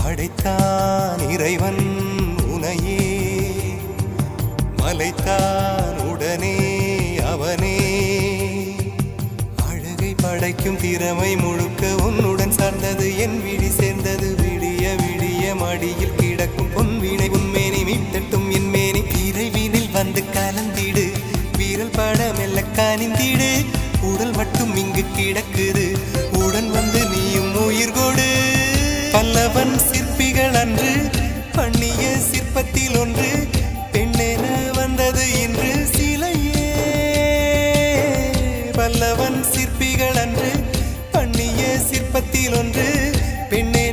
படைத்தான் இறைவன் உனையே, மலைத்தான் உடனே அவனே. அழகை படைக்கும் திறமை முழுக்க உன்னுடன் சார்ந்தது, என் விழி சேர்ந்தது. விடிய விடிய மடியில் கிடக்கும் பொன்வினை உன்மேனி மீட்டட்டும் என் மேனி. இறைவினில் வந்து கலந்திடு, வீரல் பட மெல்ல காணிந்திடு. உடல் மட்டும் இங்கு கிடக்குது, உடன் வந்து நீயும் உயிர் கொடு. பல்லவன் சிற்பிகள் அன்று பண்ணிய சிற்பத்தில் ஒன்று, பெண்ணென வந்தது இன்று சிலையே. பல்லவன் சிற்பிகள் அன்று பண்ணிய சிற்பத்தில் ஒன்று, பெண்ணே